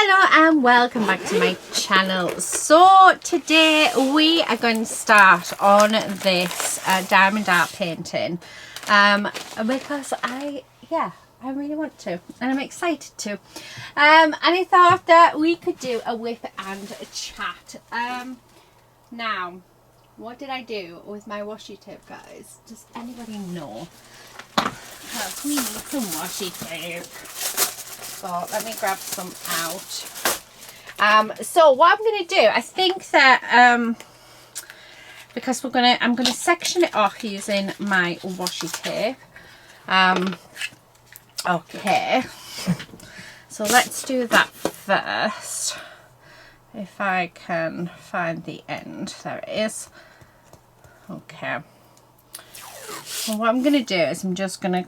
Hello and welcome back to my channel. So today we are going to start on this diamond art painting because I really want to and I'm excited to and I thought that we could do a whip and a chat. Now what did I do with my washi tape, guys? Does anybody know? Because we need some washi tape. So let me grab some out. So what I'm going to do, I think that because I'm going to section it off using my washi tape. Okay. So let's do that first. If I can find the end, there it is. Okay. And what I'm going to do is I'm just going to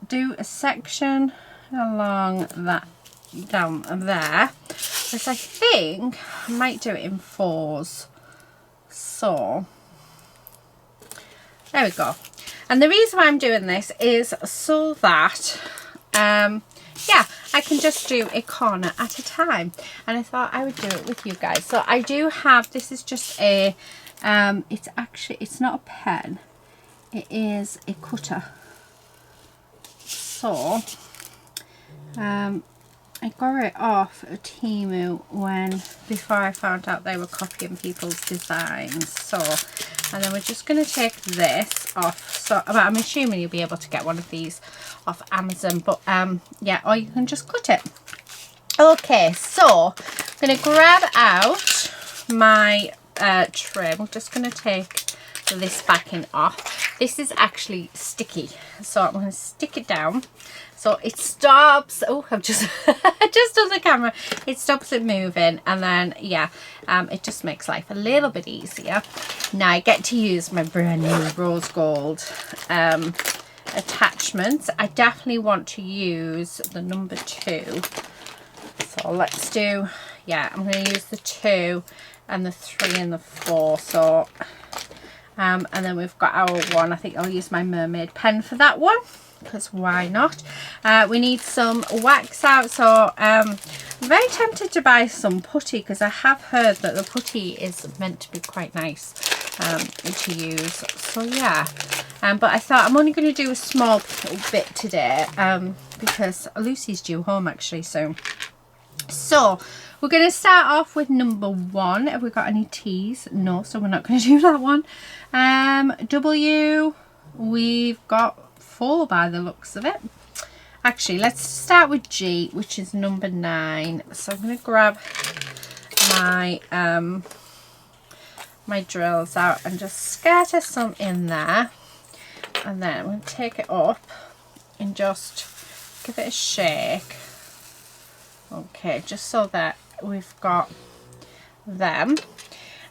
do a section along that down there, because I think I might do it in fours. So there we go. And the reason why I'm doing this is so that I can just do a corner at a time, and I thought I would do it with you guys. So I do have, this is just a it's not a pen, it is a cutter. So I got it off a Temu before I found out they were copying people's designs. So, and then we're just going to take this off. So, I'm assuming you'll be able to get one of these off Amazon, but yeah, or you can just cut it. Okay, so I'm going to grab out my tray. We're just going to take this backing off. This is actually sticky, so I'm going to stick it down so it stops. Oh, I've just just on the camera, it stops it moving, and then it just makes life a little bit easier. Now I get to use my brand new rose gold attachments. I definitely want to use the number 2, so let's do, I'm going to use the 2 and the 3 and the 4. So and then we've got our one. I think I'll use my mermaid pen for that one, because why not? We need some wax out, so I'm very tempted to buy some putty, because I have heard that the putty is meant to be quite nice to use. So yeah, but I thought I'm only going to do a small bit today because Lucy's due home actually soon. So we're going to start off with number 1. Have we got any T's? No, so we're not going to do that one. W, we've got 4 by the looks of it. Actually, let's start with G, which is number 9. So I'm going to grab my my drills out and just scatter some in there, and then I'm going to take it up and just give it a shake. Okay, just so that we've got them.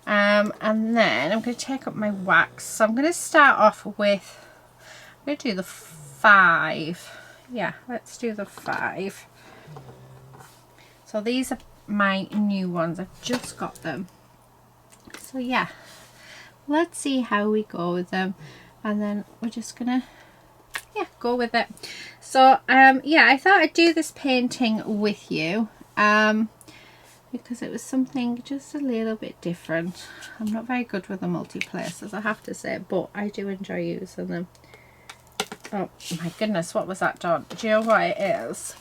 And then I'm going to take up my wax. So I'm going to start off with, I'm going to do the 5. Yeah, let's do the 5. So these are my new ones. I've just got them. So yeah, let's see how we go with them. And then we're just going to go with it. So I thought I'd do this painting with you because it was something just a little bit different. I'm not very good with the multi-placers, I have to say, but I do enjoy using them. Oh my goodness, what was that done? Do you know what it is?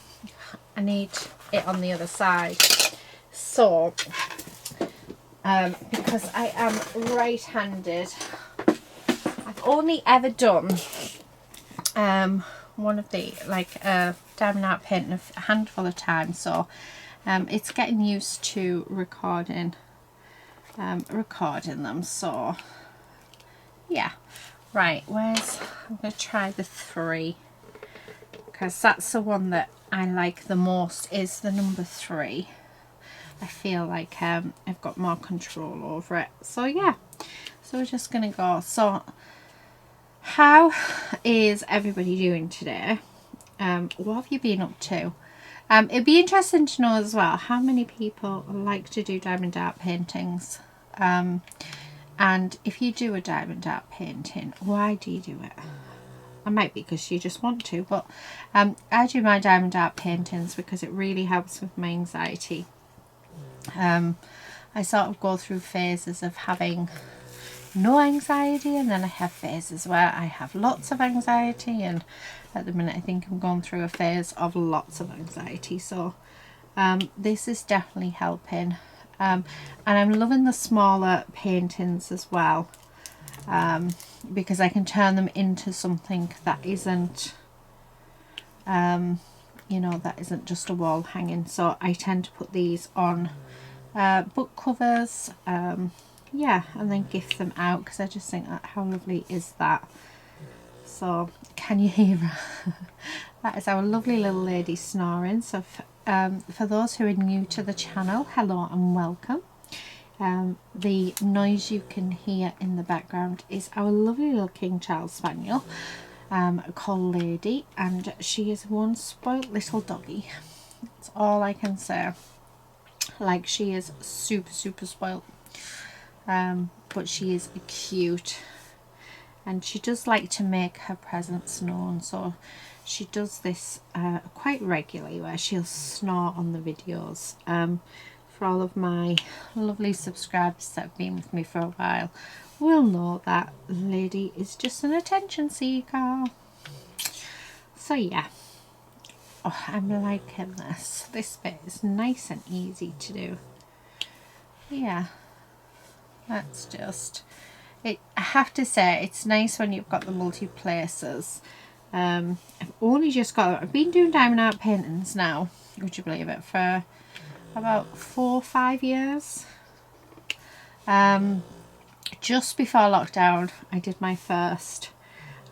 I need it on the other side. So because I am right-handed, I've only ever done one of the diamond art painting a handful of times, so it's getting used to recording them. So yeah, right, I'm going to try the 3, because that's the one that I like the most, is the number 3. I feel like I've got more control over it. So yeah, so we're just going to go. So how is everybody doing today? What have you been up to? It'd be interesting to know as well how many people like to do diamond art paintings, and if you do a diamond art painting, why do you do it? I might be because you just want to, but I do my diamond art paintings because it really helps with my anxiety. I sort of go through phases of having no anxiety, and then I have phases where I have lots of anxiety, and at the minute I think I'm going through a phase of lots of anxiety. So this is definitely helping, and I'm loving the smaller paintings as well, because I can turn them into something that isn't you know, that isn't just a wall hanging. So I tend to put these on book covers, yeah, and then gift them out, because I just think that how lovely is that. So can you hear her? That is our lovely little lady snoring. So for those who are new to the channel, hello and welcome. The noise you can hear in the background is our lovely little King Charles Spaniel called Lady, and she is one spoilt little doggy. That's all I can say. Like, she is super spoilt, but she is cute, and she does like to make her presence known. So she does this quite regularly, where she'll snore on the videos. For all of my lovely subscribers that have been with me for a while will know that Lady is just an attention seeker. So yeah, oh, I'm liking this. This bit is nice and easy to do. Yeah, that's just it. I have to say, it's nice when you've got the multi-places. I've only just got, I've been doing diamond art paintings now, would you believe it, for about 4 or 5 years. Just before lockdown I did my first,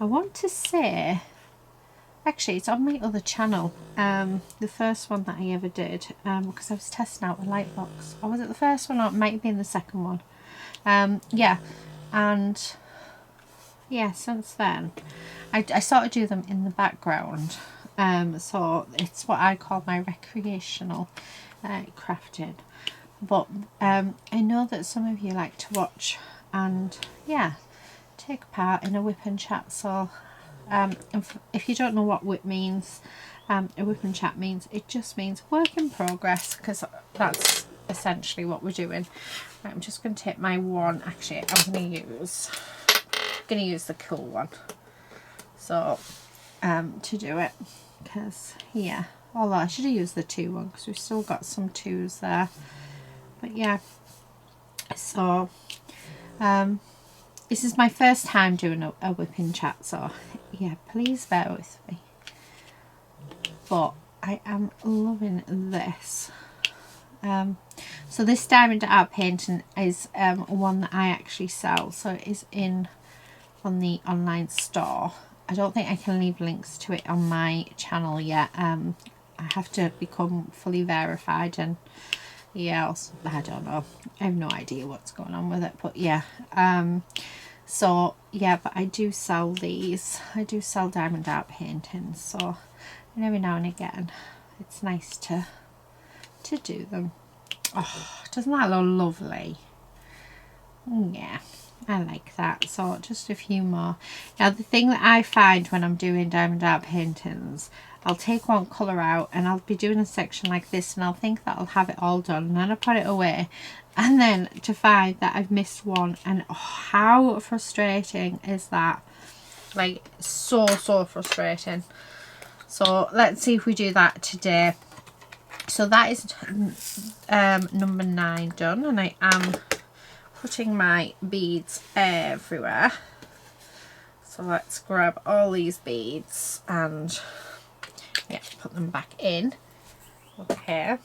I want to say, actually it's on my other channel, the first one that I ever did, because I was testing out a light box. Or was it the first one, or it might have been the second one? Yeah, and yeah, since then I sort of do them in the background, so it's what I call my recreational crafting. But I know that some of you like to watch and yeah, take part in a WIP and chat. So if you don't know what WIP means, a WIP and chat means, it just means work in progress, because that's essentially what we're doing. Right, I'm just going to take my one, actually I'm going to use the cool one, so to do it, because yeah, although I should have used the 2 one, because we've still got some 2s there. But yeah, so this is my first time doing a WIP in chat, so yeah, please bear with me. But I am loving this. So this diamond art painting is one that I actually sell, so it is on the online store. I don't think I can leave links to it on my channel yet. I have to become fully verified, and yeah, I don't know, I have no idea what's going on with it, but yeah, so yeah, but I do sell these. I do sell diamond art paintings, so and every now and again it's nice to do them. Oh, doesn't that look lovely? Yeah, I like that. So just a few more. Now the thing that I find when I'm doing diamond art paintings, I'll take one colour out and I'll be doing a section like this, and I'll think that I'll have it all done, and then I put it away, and then to find that I've missed one, and oh, how frustrating is that? Like, so frustrating. So let's see if we do that today. So that is number 9 done, and I am putting my beads everywhere. So let's grab all these beads and yeah, put them back in. Okay,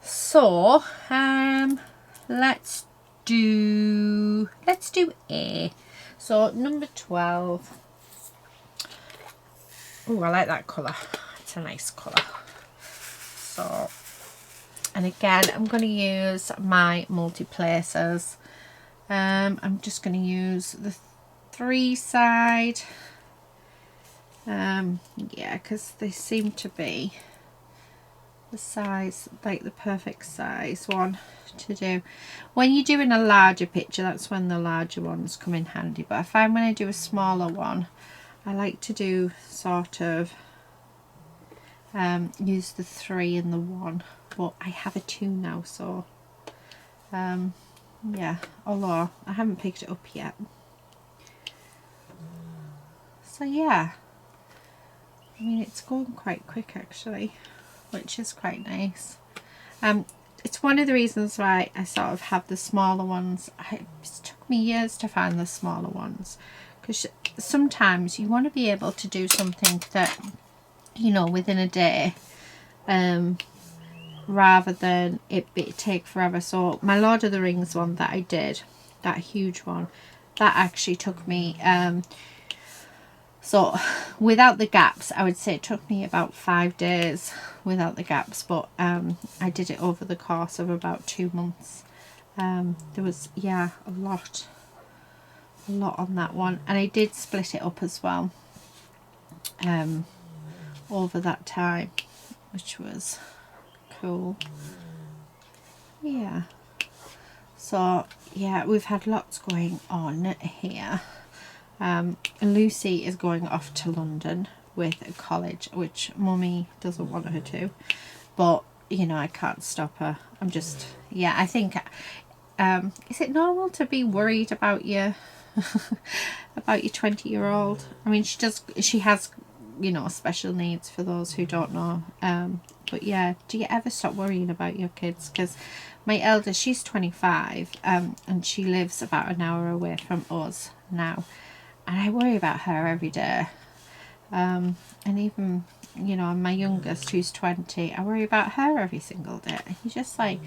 so let's do A. So number 12. Oh, I like that colour. It's a nice colour. So, and again, I'm going to use my multi-places. I'm just going to use the 3 side. Yeah, because they seem to be the size, like the perfect size one to do. When you're doing a larger picture, that's when the larger ones come in handy. But I find when I do a smaller one, I like to do sort of use the 3 and the 1, but I have a 2 now, so yeah, although I haven't picked it up yet. So yeah, I mean, it's going quite quick actually, which is quite nice. It's one of the reasons why I sort of have the smaller ones. It took me years to find the smaller ones, because sometimes you want to be able to do something that, you know, within a day, rather than it take forever. So my Lord of the Rings one that I did, that huge one, that actually took me so without the gaps, I would say it took me about 5 days without the gaps, but I did it over the course of about 2 months. There was, yeah, a lot on that one, and I did split it up as well over that time, which was cool. Yeah, so yeah, we've had lots going on here. Lucy is going off to London with college, which Mummy doesn't want her to, but you know, I can't stop her. I'm just, yeah, I think is it normal to be worried about your about your 20-year-old? I mean, she has, you know, special needs, for those who don't know, but yeah, do you ever stop worrying about your kids? Because my eldest, she's 25, and she lives about an hour away from us now, and I worry about her every day. And even, you know, my youngest, who's 20, I worry about her every single day. You just, like,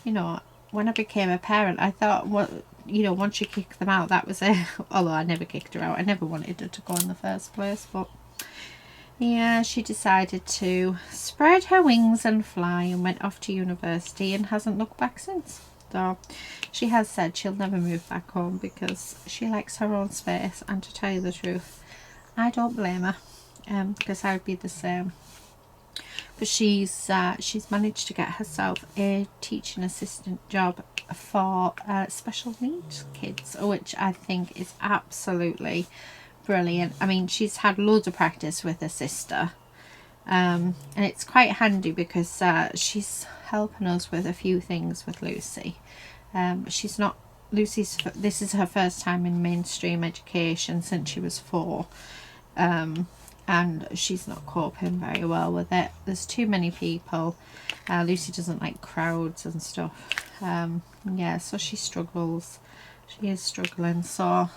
you know, when I became a parent, I thought, well, you know, once you kick them out, that was it. Although I never kicked her out. I never wanted her to go in the first place. But yeah, she decided to spread her wings and fly and went off to university and hasn't looked back since. So she has said she'll never move back home because she likes her own space, and to tell you the truth, I don't blame her, because I would be the same. But she's managed to get herself a teaching assistant job for special needs kids, which I think is absolutely brilliant. I mean, she's had loads of practice with her sister, and it's quite handy because she's helping us with a few things with Lucy. She's not this is her first time in mainstream education since she was 4, and she's not coping very well with it. There's too many people. Lucy doesn't like crowds and stuff. Yeah, so she struggles. She is struggling. So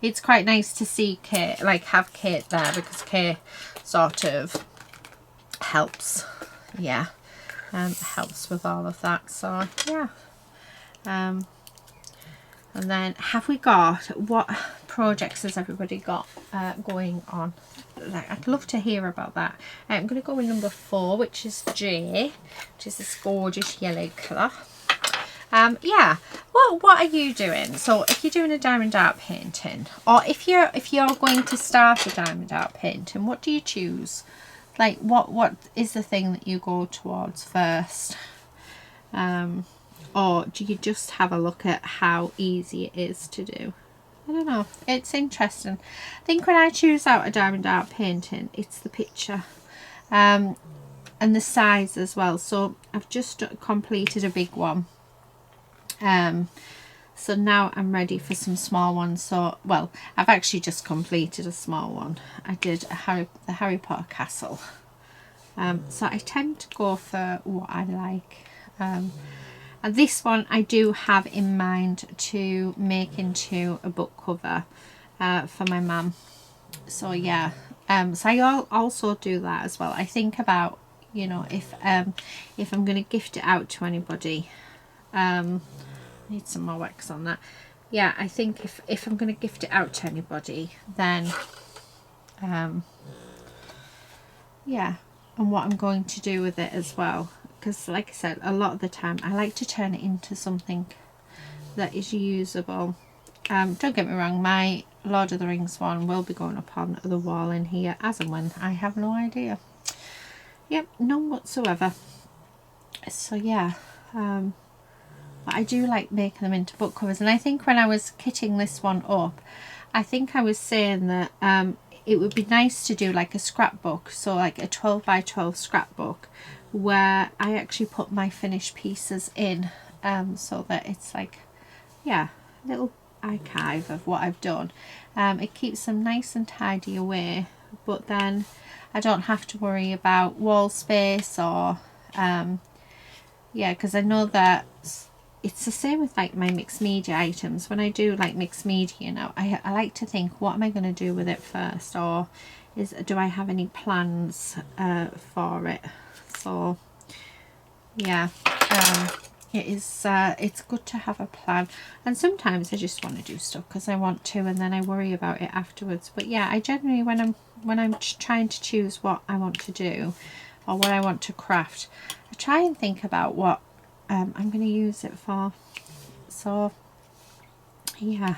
it's quite nice to see Kate, like have Kate there, because Kate sort of helps. Yeah, helps with all of that. So yeah. And then have we got, what projects has everybody got going on? Like, I'd love to hear about that. I'm going to go with number 4, which is J, which is this gorgeous yellow colour. Yeah, well, what are you doing? So if you're doing a diamond art painting, or if you're going to start a diamond art painting, what do you choose? Like, what is the thing that you go towards first? Or do you just have a look at how easy it is to do? I don't know. It's interesting. I think when I choose out a diamond art painting, it's the picture. And the size as well. So I've just completed a big one. So now I'm ready for some small ones. So, well, I've actually just completed a small one. I did the Harry Potter castle. So I tend to go for what I like. And this one I do have in mind to make into a book cover for my mum. So yeah, so I also do that as well. I think about, you know, if I'm going to gift it out to anybody, need some more wax on that. Yeah, I think if I'm going to gift it out to anybody, then yeah, and what I'm going to do with it as well. Because like I said, a lot of the time I like to turn it into something that is usable. Don't get me wrong, my Lord of the Rings one will be going up on the wall in here as and when. I have no idea. Yep, none whatsoever. So yeah, but I do like making them into book covers. And I think when I was kitting this one up, I think I was saying that it would be nice to do like a scrapbook, so like a 12 by 12 scrapbook where I actually put my finished pieces in, so that it's like, yeah, a little archive of what I've done. It keeps them nice and tidy away, but then I don't have to worry about wall space or yeah, because I know that it's the same with like my mixed media items. When I do like mixed media now, I like to think, what am I going to do with it first, or do I have any plans for it? So yeah, it's good to have a plan, and sometimes I just want to do stuff because I want to, and then I worry about it afterwards. But yeah, I generally, when I'm trying to choose what I want to do or what I want to craft, I try and think about what I'm going to use it for. So yeah,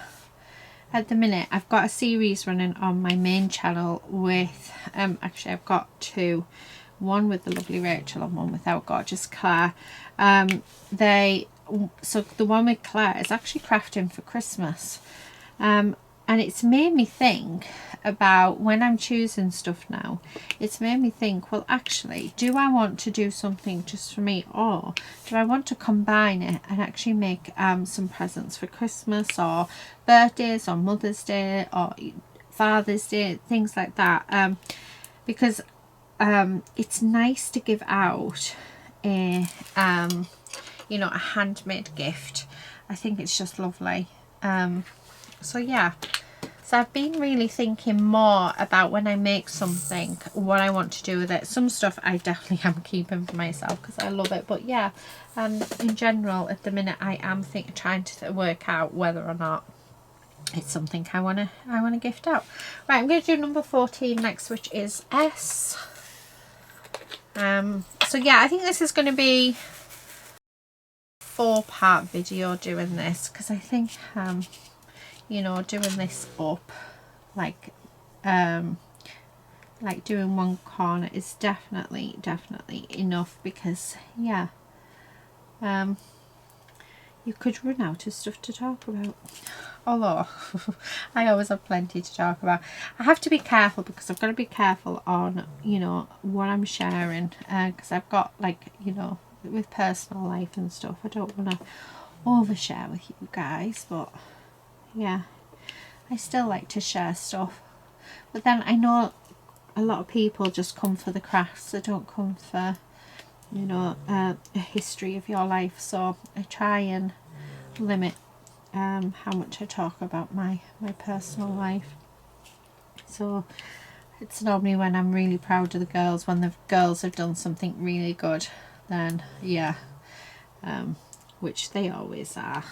at the minute I've got a series running on my main channel with actually I've got two, one with the lovely Rachel and one with our gorgeous Claire. So the one with Claire is actually crafting for Christmas, and it's made me think about, when I'm choosing stuff now, it's made me think, well, actually, do I want to do something just for me, or do I want to combine it and actually make some presents for Christmas or birthdays or Mother's Day or Father's Day, things like that, because it's nice to give out a you know, a handmade gift. I think it's just lovely. So yeah, so I've been really thinking more about, when I make something, what I want to do with it. Some stuff I definitely am keeping for myself because I love it, but yeah, in general at the minute I am trying to work out whether or not it's something I want to gift out. Right, I'm going to do number 14 next, which is S. So yeah, I think this is going to be a 4-part video doing this, because I think you know, doing this up like doing one corner is definitely enough, because yeah, you could run out of stuff to talk about. Although I always have plenty to talk about. I have to be careful, because I've got to be careful on, you know, what I'm sharing, because I've got, like, you know, with personal life and stuff, I don't want to overshare with you guys, but yeah, I still like to share stuff. But then I know a lot of people just come for the crafts, they don't come for, you know, a history of your life. So I try and limit how much I talk about my personal life. So it's normally when I'm really proud of the girls, when the girls have done something really good, then yeah, which they always are.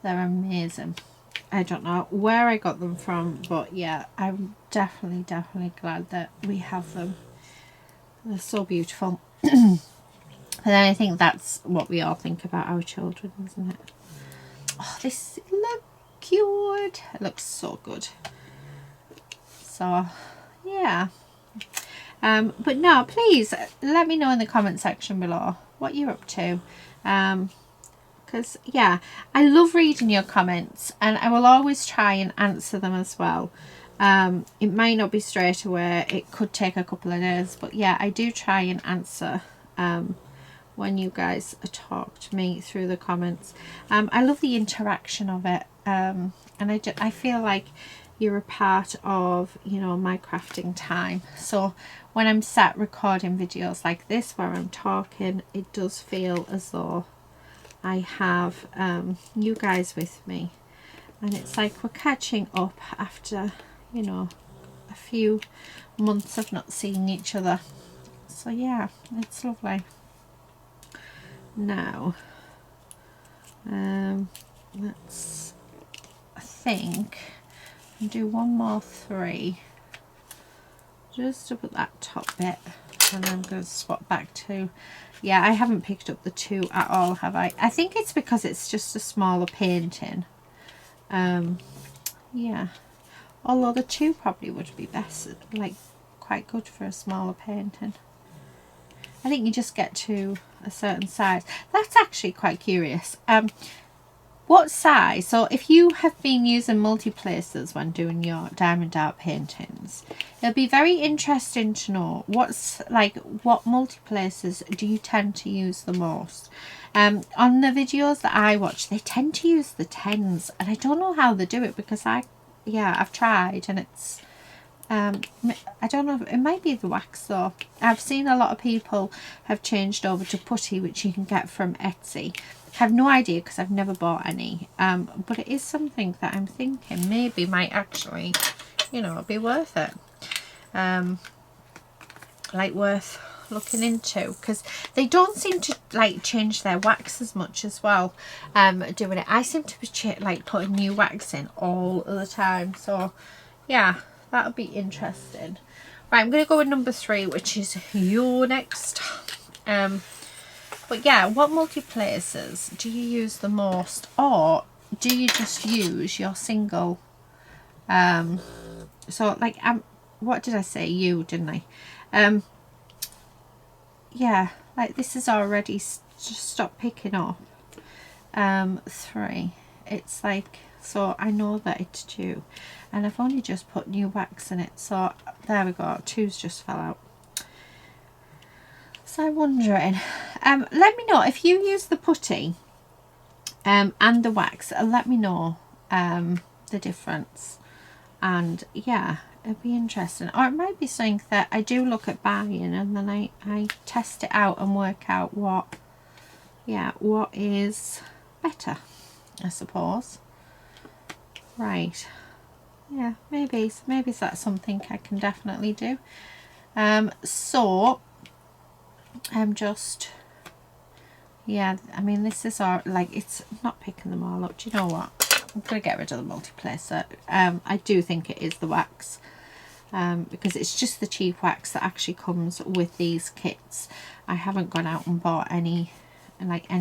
They're amazing. I don't know where I got them from, but yeah, I'm definitely glad that we have them. They're so beautiful. And then I think that's what we all think about our children, isn't it? Oh, this looks cute. It looks so good. So yeah, but no, please let me know in the comment section below what you're up to, because yeah, I love reading your comments, and I will always try and answer them as well. It might not be straight away, it could take a couple of days, but yeah, I do try and answer when you guys talk to me through the comments. I love the interaction of it, and I feel like you're a part of, you know, my crafting time. So when I'm sat recording videos like this where I'm talking, it does feel as though I have you guys with me, and it's like we're catching up after, you know, a few months of not seeing each other. So yeah, it's lovely. Now let's, I think, do one more 3 just up at that top bit, and I'm going to swap back to, yeah, I haven't picked up the 2 at all, have I? I think it's because it's just a smaller painting. Yeah, although the 2 probably would be best, like quite good for a smaller painting. I think you just get to a certain size. That's actually quite curious. what size, so if you have been using multi-placers when doing your diamond art paintings, it'll be very interesting to know what multi-placers do you tend to use the most. On the videos that I watch, they tend to use the 10s, and I don't know how they do it, because I've tried, and it's I don't know, it might be the wax though. I've seen a lot of people have changed over to putty, which you can get from Etsy. I have no idea because I've never bought any, but it is something that I'm thinking maybe might actually, you know, be worth it, like worth looking into, because they don't seem to like change their wax as much as well. Doing it, I seem to be like putting new wax in all of the time, so yeah, that'll be interesting. Right, I'm going to go with number 3, which is your next. But yeah, what multi-placers do you use the most, or do you just use your single? So like, what did I say? You, didn't I? Yeah, like this is already just stopped picking up. 3. It's like, so I know that it's due, and I've only just put new wax in it, so there we go, 2's just fell out. So I'm wondering, let me know if you use the putty and the wax, let me know the difference, and yeah, it'd be interesting. Or it might be something that I do look at buying, and then I test it out and work out what is better, I suppose. Right, yeah, maybe that's something I can definitely do. So I'm just, yeah, I mean, this is our, like, it's not picking them all up. Do you know what, I'm gonna get rid of the multi-placer. I do think it is the wax, because it's just the cheap wax that actually comes with these kits. I haven't gone out and bought any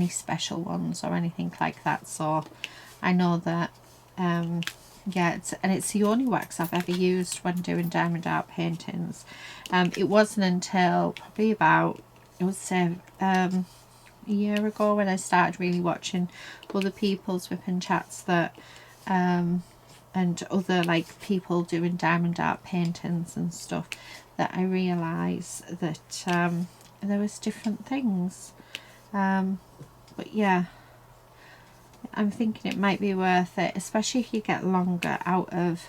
special ones or anything like that, so I know that yeah, it's the only wax I've ever used when doing diamond art paintings. It wasn't until probably about, I would say, a year ago, when I started really watching other people's WIP and chats that and other like people doing diamond art paintings and stuff, that I realised that there was different things. But yeah, I'm thinking it might be worth it, especially if you get longer out of,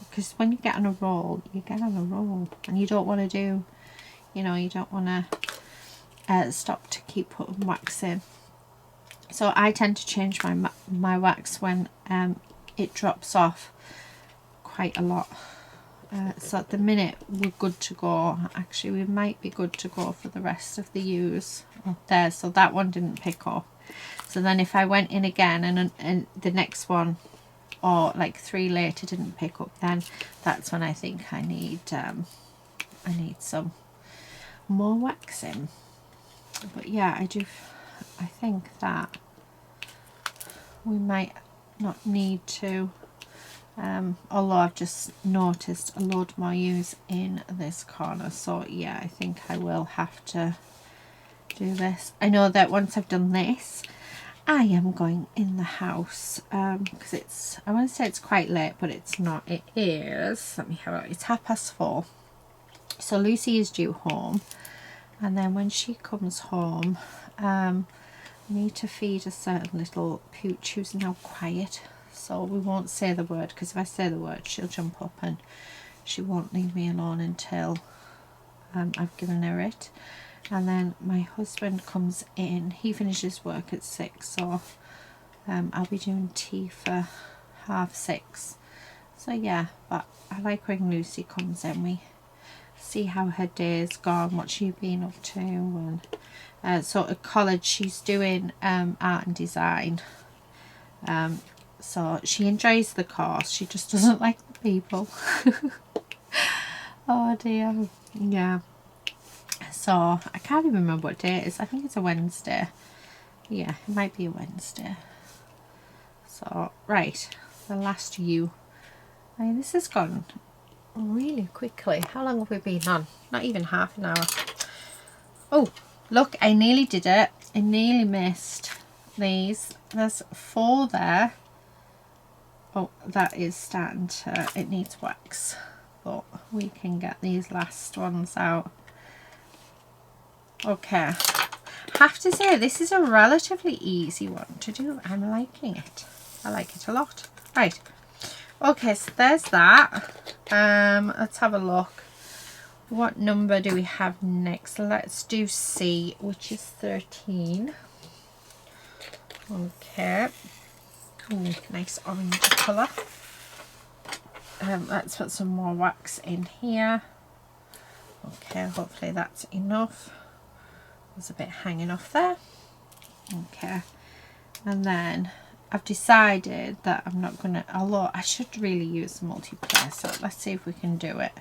because when you get on a roll, you get on a roll, and you don't want to do, you know, you don't want to stop to keep putting wax in. So I tend to change my wax when it drops off quite a lot. So at the minute we're good to go. Actually, we might be good to go for the rest of the use. Oh, there, so that one didn't pick up. So then if I went in again and the next one, or like 3 later, didn't pick up, then that's when I think I need some more wax in. But yeah, I think that we might not need to, although I've just noticed a load more use in this corner, so yeah, I think I will have to do this. I know that once I've done this, I am going in the house, because it's, I want to say it's quite late, but it's not. It is, let me have it, it's 4:30. So Lucy is due home, and then when she comes home, I need to feed a certain little pooch who's now quiet, so we won't say the word, because if I say the word, she'll jump up and she won't leave me alone until I've given her it. And then my husband comes in, he finishes work at 6, so I'll be doing tea for 6:30. So yeah, but I like when Lucy comes in, we see how her day's gone, what she's been up to. And so at college she's doing art and design, so she enjoys the course, she just doesn't like the people. Oh dear, yeah. So I can't even remember what day it is. I think it's a Wednesday. Yeah, it might be a Wednesday. So right, the last U. I mean, this has gone really quickly. How long have we been on? Not even half an hour. Oh, look, I nearly did it. I nearly missed these. There's 4 there. Oh, that is starting to, it needs wax, but we can get these last ones out. Okay, have to say this is a relatively easy one to do. I'm liking it. I like it a lot. Right, okay, so there's that. Let's have a look. What number do we have next? Let's do C, which is 13. Okay. Ooh, nice orange colour. Let's put some more wax in here. Okay, hopefully that's enough. There's a bit hanging off there. Okay, and then I've decided that I'm not gonna, although I should really use the multiplayer, so let's see if we can do it.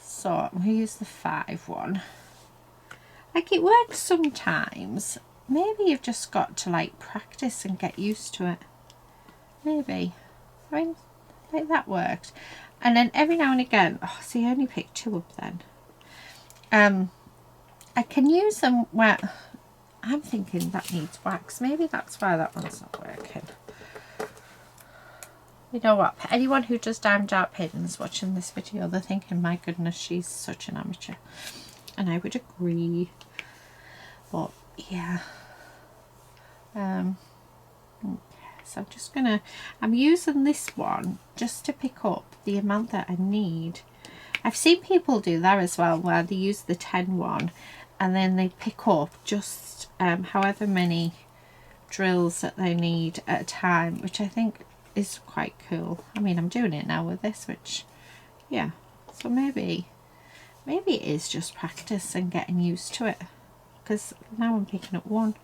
So I'm gonna use the 5 one. Like, it works sometimes. Maybe you've just got to like practice and get used to it. Maybe. I mean, like, that worked. And then every now and again, oh, see, I only picked 2 up then. I can use them where I'm thinking that needs wax. Maybe that's why that one's not working. You know what? Anyone who does diamond dart pins watching this video, they're thinking, my goodness, she's such an amateur. And I would agree. But yeah. Okay, so I'm just gonna, I'm using this one just to pick up the amount that I need. I've seen people do that as well, where they use the 10 one and then they pick up just however many drills that they need at a time, which I think is quite cool. I mean, I'm doing it now with this, which, yeah, so maybe it is just practice and getting used to it, because now I'm picking up 1.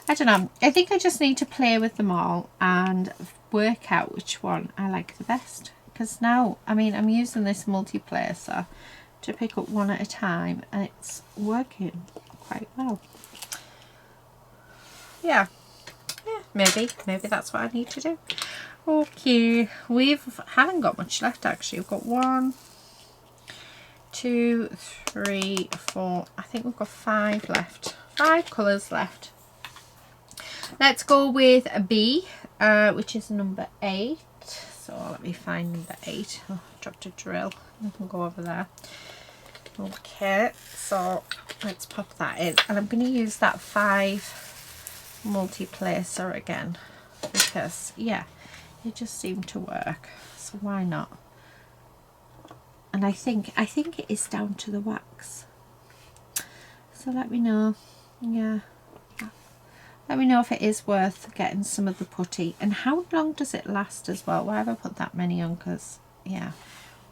I don't know, I think I just need to play with them all and work out which one I like the best, because now, I mean, I'm using this multiplacer to pick up 1 at a time and it's working quite well. Yeah, maybe that's what I need to do. Okay, we haven't got much left actually. We've got 1, 2, 3, 4. I think we've got 5 left. 5 colours left. Let's go with a B, which is number 8. So let me find number 8. Oh, I dropped a drill. I can go over there. Okay, so let's pop that in, and I'm going to use that 5 multi-placer again, because yeah, it just seemed to work, so why not? And I think it is down to the wax, so let me know. Yeah, let me know if it is worth getting some of the putty, and how long does it last as well. Why have I put that many on? Because yeah,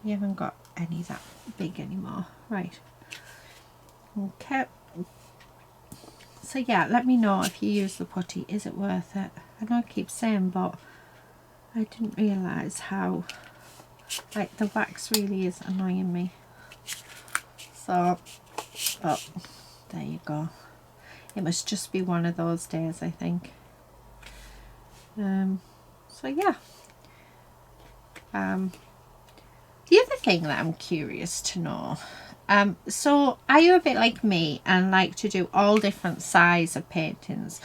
we haven't got any that big anymore. Right, okay, so yeah, let me know if you use the putty, is it worth it? I know I keep saying, but I didn't realise how, like, the wax really is annoying me. So, but there you go. It must just be one of those days, I think. So yeah. The other thing that I'm curious to know, so are you a bit like me and like to do all different size of paintings,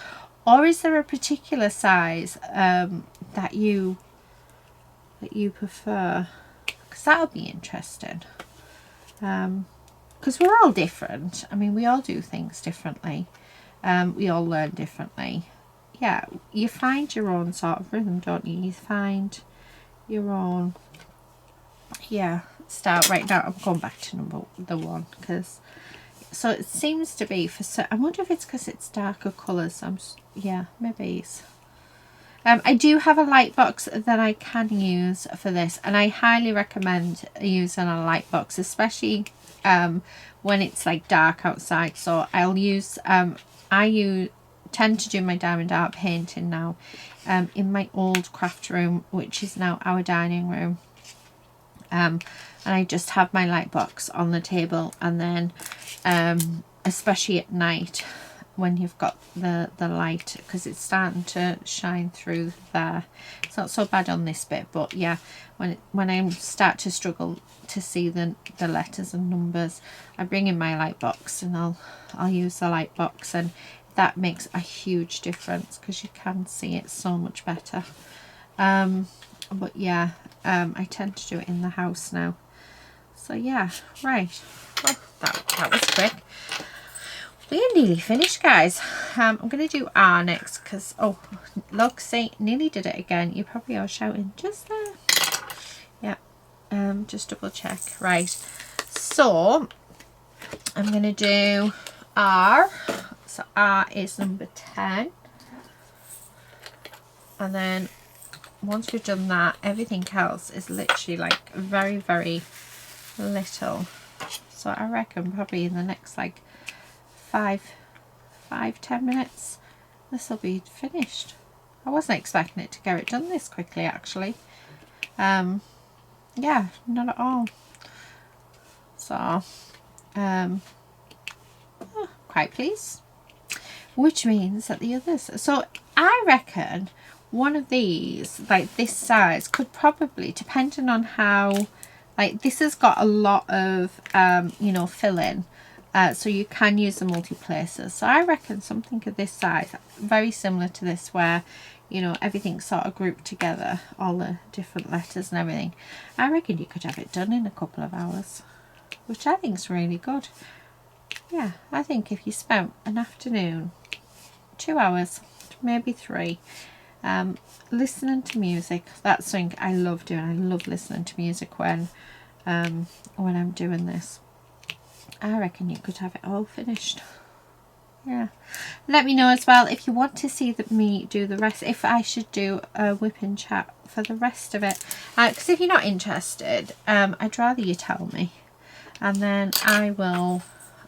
or is there a particular size that you prefer? Because that'll be interesting. Because we're all different. I mean, we all do things differently. We all learn differently. Yeah, you find your own sort of rhythm, don't you? You find your own, yeah, style. Right now I'm going back to the 1, because so it seems to be for I wonder if it's because it's darker colours. Yeah, maybe it's I do have a light box that I can use for this, and I highly recommend using a light box, especially when it's like dark outside. So I'll use tend to do my diamond art painting now in my old craft room, which is now our dining room, and I just have my light box on the table, and then especially at night when you've got the light, because it's starting to shine through there. It's not so bad on this bit, but yeah, when I start to struggle to see the letters and numbers, I bring in my light box and I'll use the light box, and that makes a huge difference because you can see it so much better. But yeah, I tend to do it in the house now. So yeah, right. Well, that was quick. We are nearly finished, guys. I'm going to do R next because, oh, look, see, nearly did it again. You probably are shouting just there. Yeah, just double check. Right, so I'm going to do R. So R is number 10. And then once we've done that, everything else is literally like very, very little. So I reckon probably in the next like 5-10 minutes this will be finished. I wasn't expecting it to get it done this quickly, actually. Yeah, not at all. So quite pleased, which means that the others, so I reckon one of these like this size could probably, depending on how, like this has got a lot of you know, fill in, so you can use the multi-places. So I reckon something of this size, very similar to this, where you know everything's sort of grouped together, all the different letters and everything. I reckon you could have it done in a couple of hours, which I think is really good. Yeah, I think if you spent an afternoon, 2 hours, maybe 3, listening to music, that's something I love doing. I love listening to music when I'm doing this. I reckon you could have it all finished. Yeah, let me know as well if you want to see me do the rest, if I should do a WIP and chat for the rest of it, because if you're not interested, I'd rather you tell me, and then I will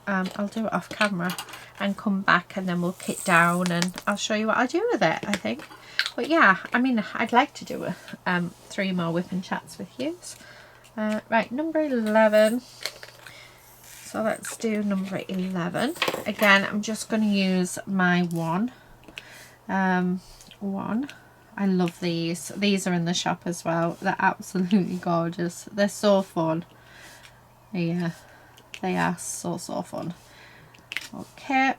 I'll do it off camera and come back, and then we'll kit down and I'll show you what I do with it, I think. But yeah, I mean, I'd like to do 3 more WIP and chats with you. Right, number 11. So let's do number 11. Again, I'm just going to use my one. I love these. These are in the shop as well. They're absolutely gorgeous. They're so fun. Yeah, they are so fun. Okay,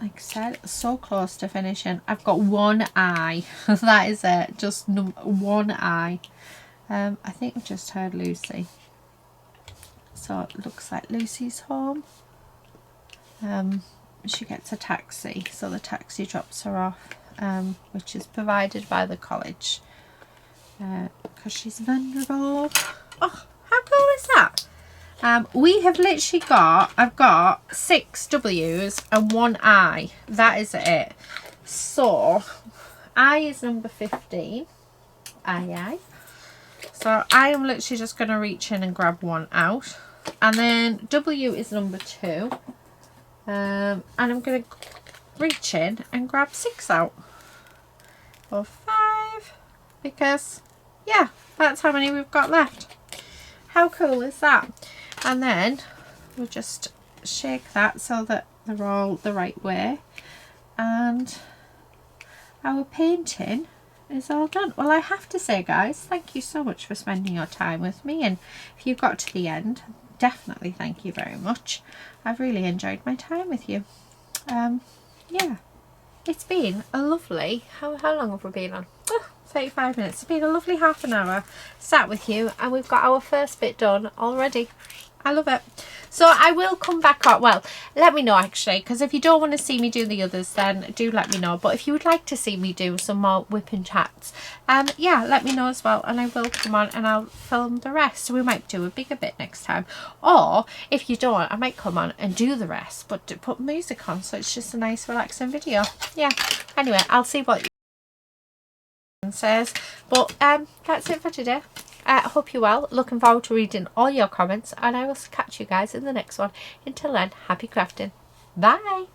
like I said, so close to finishing. I've got one eye. That is it. Just one eye. I think I've just heard Lucy. So it looks like Lucy's home. She gets a taxi, so the taxi drops her off, which is provided by the college, because she's vulnerable. Oh, how cool is that? We have literally got, I've got 6 W's and 1 I. That is it. So I is number 15. I. So I am literally just going to reach in and grab 1 out. And then W is number 2. And I'm going to reach in and grab 6 out. Or 5. Because, yeah, that's how many we've got left. How cool is that? And then we'll just shake that so that they're all the right way. And our painting is all done. Well, I have to say, guys, thank you so much for spending your time with me. And if you got to the end, definitely thank you very much. I've really enjoyed my time with you. Yeah, it's been a lovely, how long have we been on? 35 minutes. It's been a lovely half an hour sat with you, and we've got our first bit done already. I love it. So I will come back on, well, let me know actually, because if you don't want to see me do the others, then do let me know. But if you would like to see me do some more WIP and chats, yeah, let me know as well, and I will come on and I'll film the rest. So we might do a bigger bit next time, or if you don't, I might come on and do the rest, but put music on, so it's just a nice relaxing video. Yeah, anyway, I'll see what says, but that's it for today. I hope you're well. Looking forward to reading all your comments, and I will catch you guys in the next one. Until then, happy crafting. Bye.